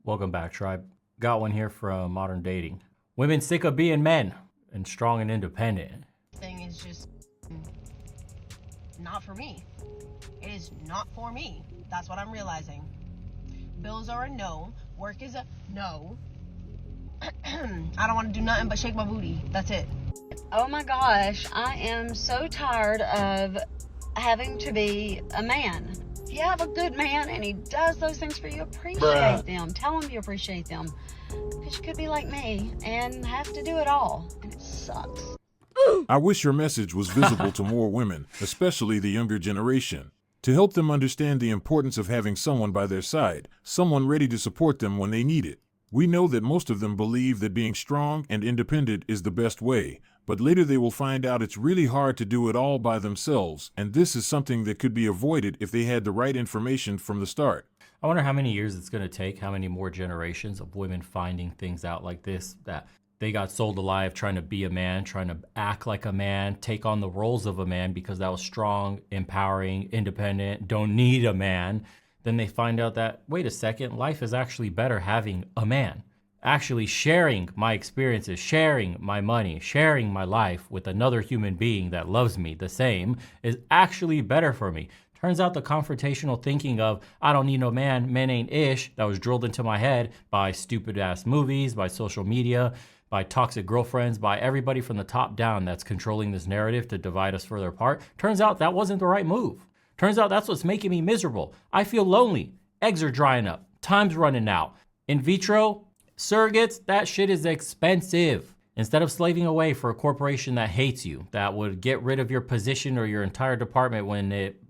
Welcome back, tribe. Got one here from Modern Dating. Women sick of being men and strong and independent. Thing is just not for me. It is not for me. That's what I'm realizing. Bills are a no. Work is a no. I don't want to do nothing but shake my booty. That's it. Oh my gosh, I am so tired of having to be a man. If you have a good man and he does those things for you, appreciate them. Tell him you appreciate them. Because you could be like me and have to do it all. And it sucks. I wish your message was visible to more women, especially the younger generation, to help them understand the importance of having someone by their side, someone ready to support them when they need it. We know that most of them believe that being strong and independent is the best way, but later they will find out it's really hard to do it all by themselves, and this is something that could be avoided if they had the right information from the start. I wonder how many years it's going to take, how many more generations of women finding things out like this, that they got sold alive trying to be a man, trying to act like a man, take on the roles of a man because that was strong, empowering, independent, don't need a man. Then they find out that, wait a second, life is actually better having a man. Actually sharing my experiences, sharing my money, sharing my life with another human being that loves me the same is actually better for me. Turns out the confrontational thinking of, I don't need no man, men ain't ish, that was drilled into my head by stupid ass movies, by social media, by toxic girlfriends, by everybody from the top down that's controlling this narrative to divide us further apart. Turns out that wasn't the right move. Turns out that's what's making me miserable. I feel lonely. Eggs are drying up. Time's running out. In vitro, surrogates, that shit is expensive. Instead of slaving away for a corporation that hates you, that would get rid of your position or your entire department when it,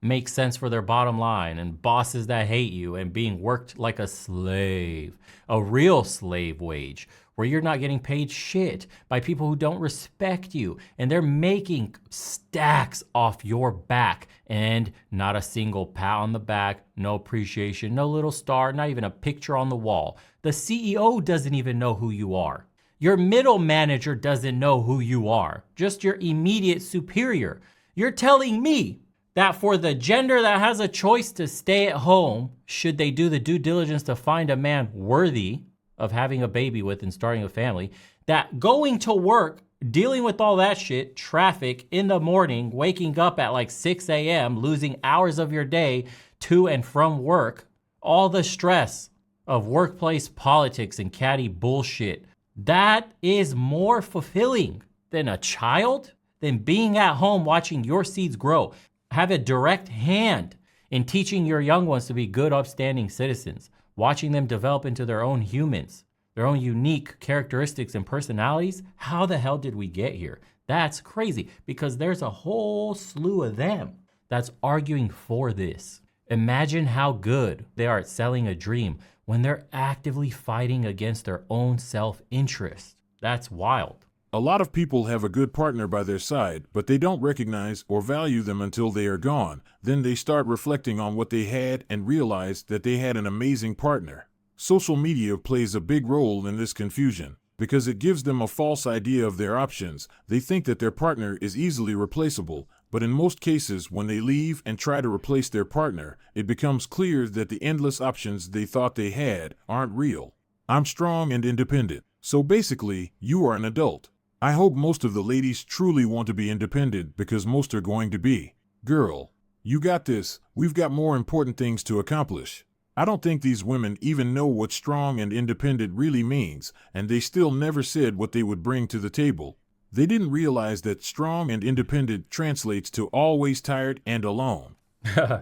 makes sense for their bottom line, and bosses that hate you and being worked like a slave, a real slave wage, where you're not getting paid shit by people who don't respect you and they're making stacks off your back and not a single pat on the back, no appreciation, no little star, not even a picture on the wall. The CEO doesn't even know who you are. Your middle manager doesn't know who you are, just your immediate superior. You're telling me that for the gender that has a choice to stay at home, should they do the due diligence to find a man worthy of having a baby with and starting a family, that going to work, dealing with all that shit, traffic in the morning, waking up at like 6 a.m., losing hours of your day to and from work, all the stress of workplace politics and catty bullshit, that is more fulfilling than a child, than being at home watching your seeds grow. Have a direct hand in teaching your young ones to be good, upstanding citizens, watching them develop into their own humans, their own unique characteristics and personalities. How the hell did we get here? That's crazy, because there's a whole slew of them that's arguing for this. Imagine how good they are at selling a dream when they're actively fighting against their own self-interest. That's wild. A lot of people have a good partner by their side, but they don't recognize or value them until they are gone. Then they start reflecting on what they had and realize that they had an amazing partner. Social media plays a big role in this confusion because it gives them a false idea of their options. They think that their partner is easily replaceable, but in most cases, when they leave and try to replace their partner, it becomes clear that the endless options they thought they had aren't real. I'm strong and independent. So basically, you are an adult. I hope most of the ladies truly want to be independent, because most are going to be. Girl, you got this. We've got more important things to accomplish. I don't think these women even know what strong and independent really means, and they still never said what they would bring to the table. They didn't realize that strong and independent translates to always tired and alone.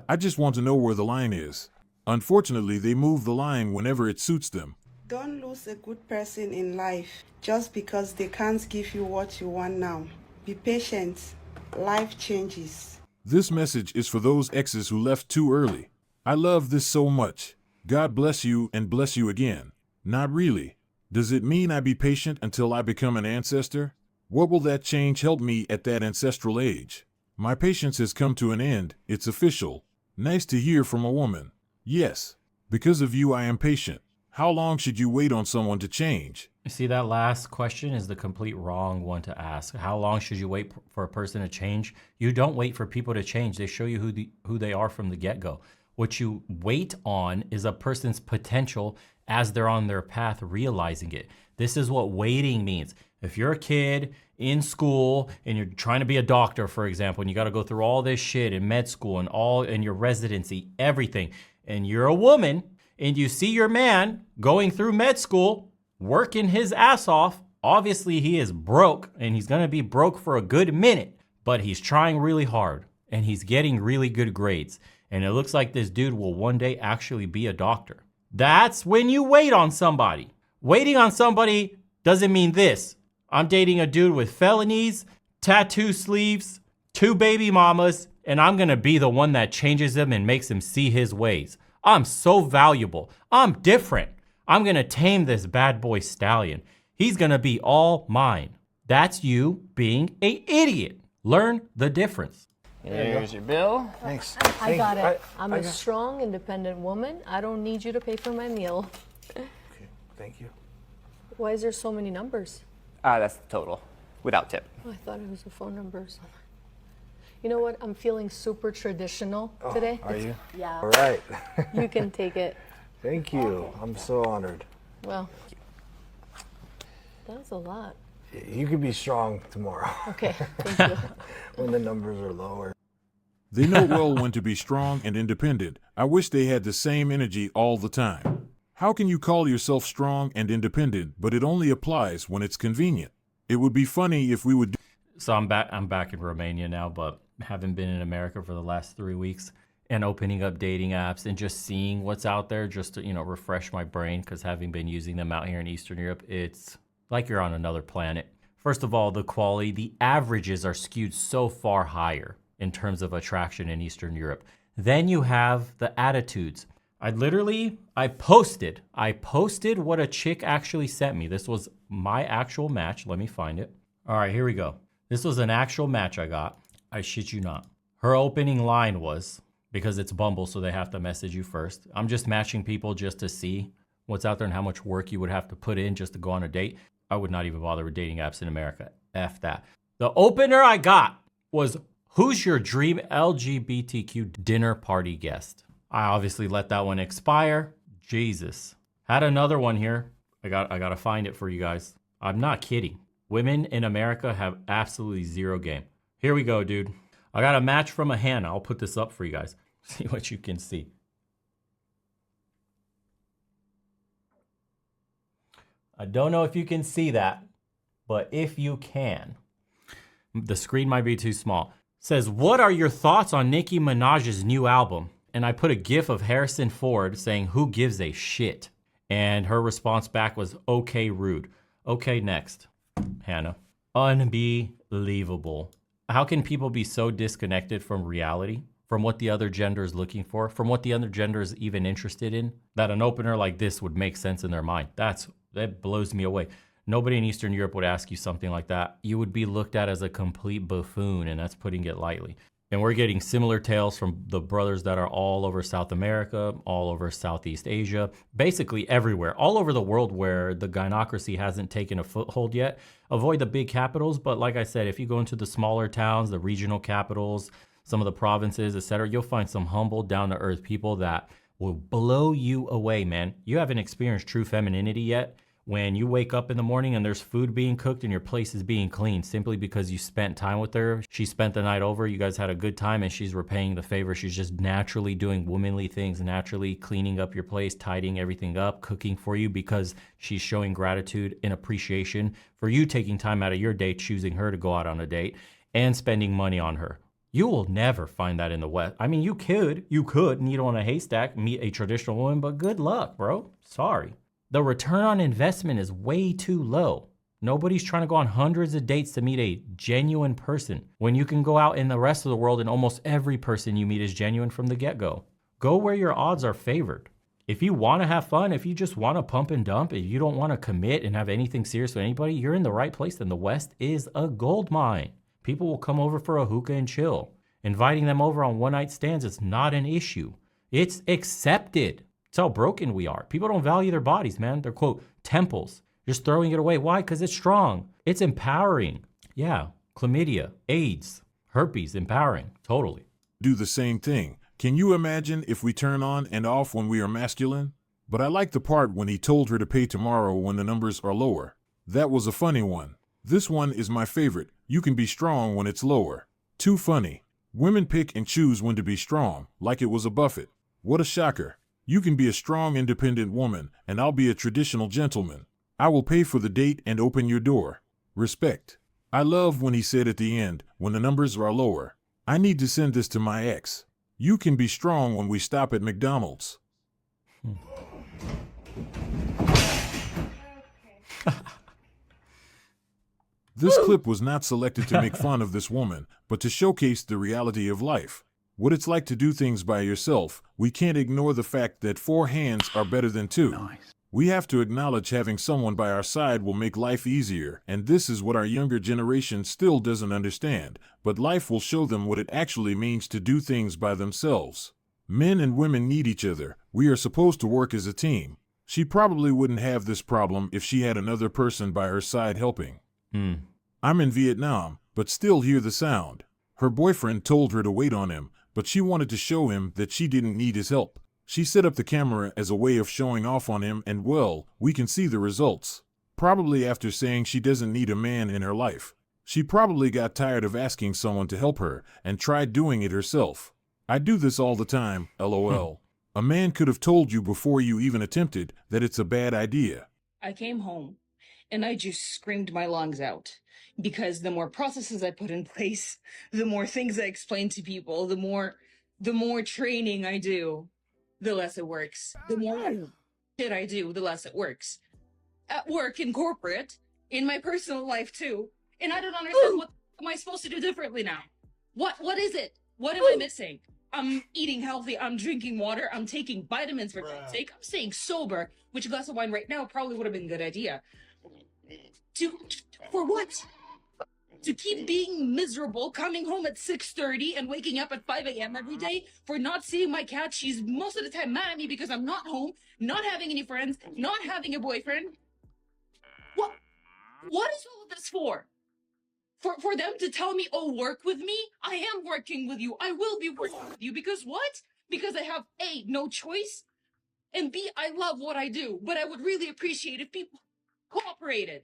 I just want to know where the line is. Unfortunately, they move the line whenever it suits them. Don't lose a good person in life just because they can't give you what you want now. Be patient. Life changes. This message is for those exes who left too early. I love this so much. God bless you and bless you again. Not really. Does it mean I be patient until I become an ancestor? What will that change help me at that ancestral age? My patience has come to an end. It's official. Nice to hear from a woman. Yes. Because of you, I am patient. How long should you wait on someone to change? You see, that last question is the complete wrong one to ask. How long should you wait for a person to change? You don't wait for people to change. They show you who they are from the get-go. What you wait on is a person's potential as they're on their path realizing it. This is what waiting means. If you're a kid in school and you're trying to be a doctor, for example, and you got to go through all this shit in med school and all in your residency, everything, and you're a woman and you see your man going through med school, working his ass off, obviously he is broke and he's going to be broke for a good minute, but he's trying really hard and he's getting really good grades. And it looks like this dude will one day actually be a doctor. That's when you wait on somebody. Waiting on somebody doesn't mean this. I'm dating a dude with felonies, tattoo sleeves, 2 baby mamas, and I'm gonna be the one that changes him and makes him see his ways. I'm so valuable. I'm different. I'm gonna tame this bad boy stallion. He's gonna be all mine. That's you being an idiot. Learn the difference. Here's your bill. Thanks. I got it. I'm a strong, independent woman. I don't need you to pay for my meal. Okay, thank you. Why is there so many numbers? That's the total, without tip. Oh, I thought it was a phone number or something. You know what? I'm feeling super traditional today. Are you? Yeah. All right. You can take it. Thank you. I'm so honored. Well, that was a lot. You can be strong tomorrow Okay, thank you. when the numbers are lower. They know well when to be strong and independent. I wish they had the same energy all the time. How can you call yourself strong and independent, but it only applies when it's convenient? It would be funny if we would. So I'm back in Romania now, but haven't been in America for the last 3 weeks, and opening up dating apps and just seeing what's out there just to, refresh my brain, because having been using them out here in Eastern Europe, it's like you're on another planet. First of all, the quality, the averages are skewed so far higher in terms of attraction in Eastern Europe. Then you have the attitudes. I posted what a chick actually sent me. This was my actual match. Let me find it. All right, here we go. This was an actual match I got. I shit you not. Her opening line was, because it's Bumble, so they have to message you first. I'm just matching people just to see what's out there and how much work you would have to put in just to go on a date. I would not even bother with dating apps in America. F that. The opener I got was, who's your dream LGBTQ dinner party guest? I obviously let that one expire. Jesus. Had another one here. I gotta find it for you guys. I'm not kidding. Women in America have absolutely zero game. Here we go, dude. I got a match from a Hannah. I'll put this up for you guys. See what you can see. I don't know if you can see that, but if you can, the screen might be too small. It says, what are your thoughts on Nicki Minaj's new album? And I put a gif of Harrison Ford saying, who gives a shit? And her response back was, okay, rude. Okay, next. Hannah. Unbelievable. How can people be so disconnected from reality, from what the other gender is looking for, from what the other gender is even interested in, that an opener like this would make sense in their mind? That blows me away. Nobody in Eastern Europe would ask you something like that. You would be looked at as a complete buffoon, and that's putting it lightly. And we're getting similar tales from the brothers that are all over South America, all over Southeast Asia, basically everywhere, all over the world where the gynocracy hasn't taken a foothold yet. Avoid the big capitals, but like I said, if you go into the smaller towns, the regional capitals, some of the provinces, etc., you'll find some humble, down-to-earth people that will blow you away, man. You haven't experienced true femininity yet. When you wake up in the morning and there's food being cooked and your place is being cleaned simply because you spent time with her. She spent the night over, you guys had a good time, and she's repaying the favor. She's just naturally doing womanly things, naturally cleaning up your place, tidying everything up, cooking for you because she's showing gratitude and appreciation for you taking time out of your day, choosing her to go out on a date, and spending money on her. You will never find that in the West. I mean, you could needle in a haystack, meet a traditional woman, but good luck, bro. Sorry. The return on investment is way too low. Nobody's trying to go on hundreds of dates to meet a genuine person when you can go out in the rest of the world and almost every person you meet is genuine from the get-go. Go where your odds are favored. If you want to have fun, if you just want to pump and dump, if you don't want to commit and have anything serious with anybody, you're in the right place. And the West is a gold mine. People will come over for a hookah and chill. Inviting them over on one-night stands is not an issue. It's accepted. It's how broken we are. People don't value their bodies, man. They're, quote, temples. Just throwing it away. Why? Because it's strong. It's empowering. Yeah, chlamydia, AIDS, herpes, empowering. Totally. Do the same thing. Can you imagine if we turn on and off when we are masculine? But I like the part when he told her to pay tomorrow when the numbers are lower. That was a funny one. This one is my favorite. You can be strong when it's lower. Too funny. Women pick and choose when to be strong, like it was a buffet. What a shocker. You can be a strong, independent woman, and I'll be a traditional gentleman. I will pay for the date and open your door. Respect. I love when he said at the end, when the numbers are lower. I need to send this to my ex. You can be strong when we stop at McDonald's. This clip was not selected to make fun of this woman, but to showcase the reality of life. What it's like to do things by yourself. We can't ignore the fact that 4 hands are better than 2. Nice. We have to acknowledge having someone by our side will make life easier, and this is what our younger generation still doesn't understand, but life will show them what it actually means to do things by themselves. Men and women need each other. We are supposed to work as a team. She probably wouldn't have this problem if she had another person by her side helping. I'm in Vietnam, but still hear the sound. Her boyfriend told her to wait on him, but she wanted to show him that she didn't need his help. She set up the camera as a way of showing off on him, and well, we can see the results. Probably after saying she doesn't need a man in her life. She probably got tired of asking someone to help her and tried doing it herself. I do this all the time, LOL. A man could have told you before you even attempted that it's a bad idea. I came home and I just screamed my lungs out because the more processes I put in place, the more things I explain to people, the more training I do, the less it works. The more shit I do, the less it works. At work, in corporate, in my personal life too. And I don't understand what am I supposed to do differently now? What is it? What am I missing? I'm eating healthy, I'm drinking water, I'm taking vitamins for God's sake, I'm staying sober, which a glass of wine right now probably would have been a good idea. For what? To keep being miserable, coming home at 6:30 and waking up at 5 a.m. every day for not seeing my cat. She's most of the time mad at me because I'm not home, not having any friends, not having a boyfriend. What is all of this for? For them to tell me, oh, work with me? I am working with you. I will be working with you. Because what? Because I have A, no choice, and B, I love what I do. But I would really appreciate if people cooperated.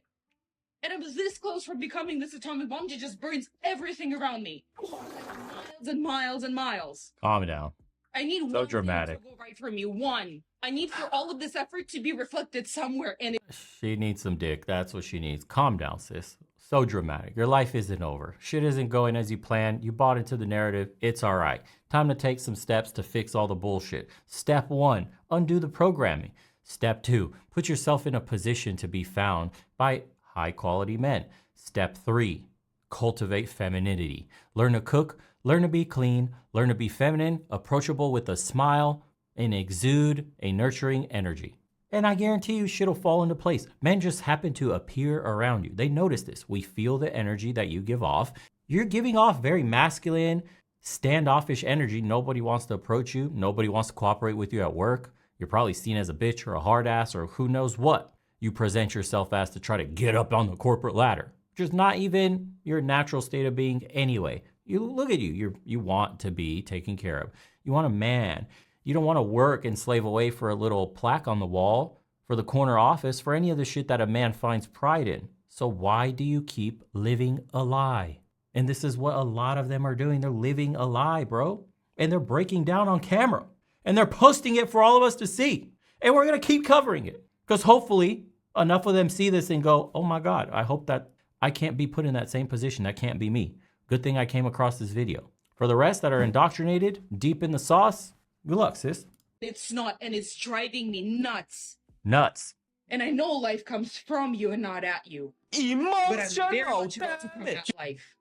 And I was this close from becoming this atomic bomb that just burns everything around me. Miles and miles and miles. Calm down. I need so one dramatic. thing to go right from you. One. I need for all of this effort to be reflected somewhere in it. She needs some dick. That's what she needs. Calm down, sis. So dramatic. Your life isn't over. Shit isn't going as you planned. You bought into the narrative. It's all right. Time to take some steps to fix all the bullshit. Step 1, undo the programming. Step 2, put yourself in a position to be found by high-quality men. Step 3, cultivate femininity. Learn to cook, learn to be clean, learn to be feminine, approachable with a smile, and exude a nurturing energy. And I guarantee you shit'll fall into place. Men just happen to appear around you. They notice this. We feel the energy that you give off. You're giving off very masculine, standoffish energy. Nobody wants to approach you. Nobody wants to cooperate with you at work. You're probably seen as a bitch or a hard ass or who knows what you present yourself as to try to get up on the corporate ladder. Just not even your natural state of being anyway. You look at you. You want to be taken care of. You want a man. You don't want to work and slave away for a little plaque on the wall, for the corner office, for any of the shit that a man finds pride in. So why do you keep living a lie? And this is what a lot of them are doing. They're living a lie, bro. And they're breaking down on camera. And they're posting it for all of us to see. And we're going to keep covering it. Because hopefully enough of them see this and go, oh my God, I hope that I can't be put in that same position. That can't be me. Good thing I came across this video. For the rest that are indoctrinated, deep in the sauce, good luck, sis. It's not, and it's driving me nuts. Nuts. And I know life comes from you and not at you. But I'm very much about to come at life.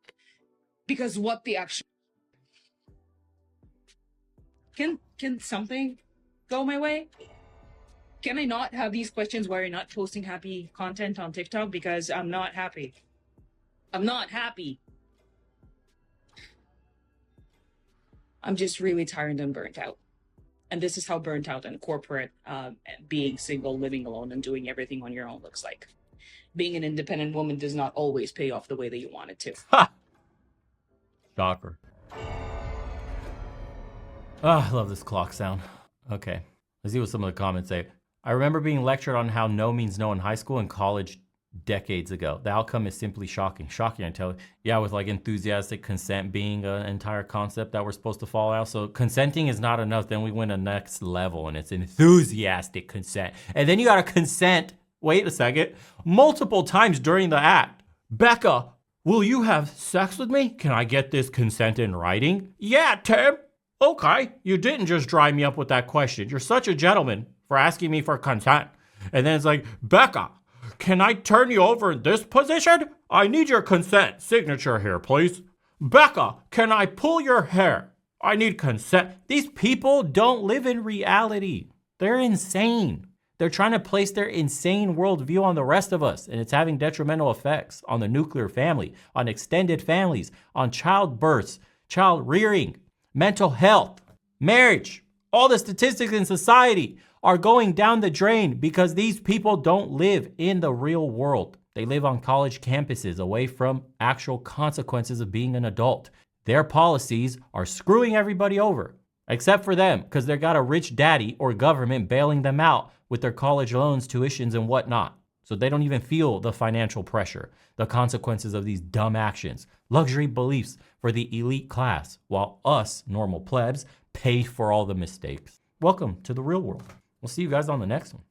Because what the actual... Can something go my way? Can I not have these questions where you're not posting happy content on TikTok? Because I'm not happy. I'm not happy. I'm just really tired and burnt out. And this is how burnt out and corporate being single, living alone, and doing everything on your own looks like. Being an independent woman does not always pay off the way that you want it to. Ha! Shocker. Oh, I love this clock sound. Okay, let's see what some of the comments say. I remember being lectured on how no means no in high school and college decades ago. The outcome is simply shocking. Shocking, I tell you. Yeah, with like enthusiastic consent being an entire concept that we're supposed to follow out. So consenting is not enough. Then we went a next level and it's enthusiastic consent. And then you gotta consent, wait a second, multiple times during the act. Becca, will you have sex with me? Can I get this consent in writing? Yeah, Tim. Okay, you didn't just dry me up with that question. You're such a gentleman for asking me for consent. And then it's like, Becca, can I turn you over in this position? I need your consent. Signature here, please. Becca, can I pull your hair? I need consent. These people don't live in reality. They're insane. They're trying to place their insane worldview on the rest of us, and it's having detrimental effects on the nuclear family, on extended families, on childbirths, child rearing, mental health, marriage. All the statistics in society are going down the drain because these people don't live in the real world. They live on college campuses away from actual consequences of being an adult. Their policies are screwing everybody over, except for them, because they got a rich daddy or government bailing them out with their college loans, tuitions, and whatnot. So they don't even feel the financial pressure, the consequences of these dumb actions, luxury beliefs for the elite class, while us, normal plebs, pay for all the mistakes. Welcome to the real world. We'll see you guys on the next one.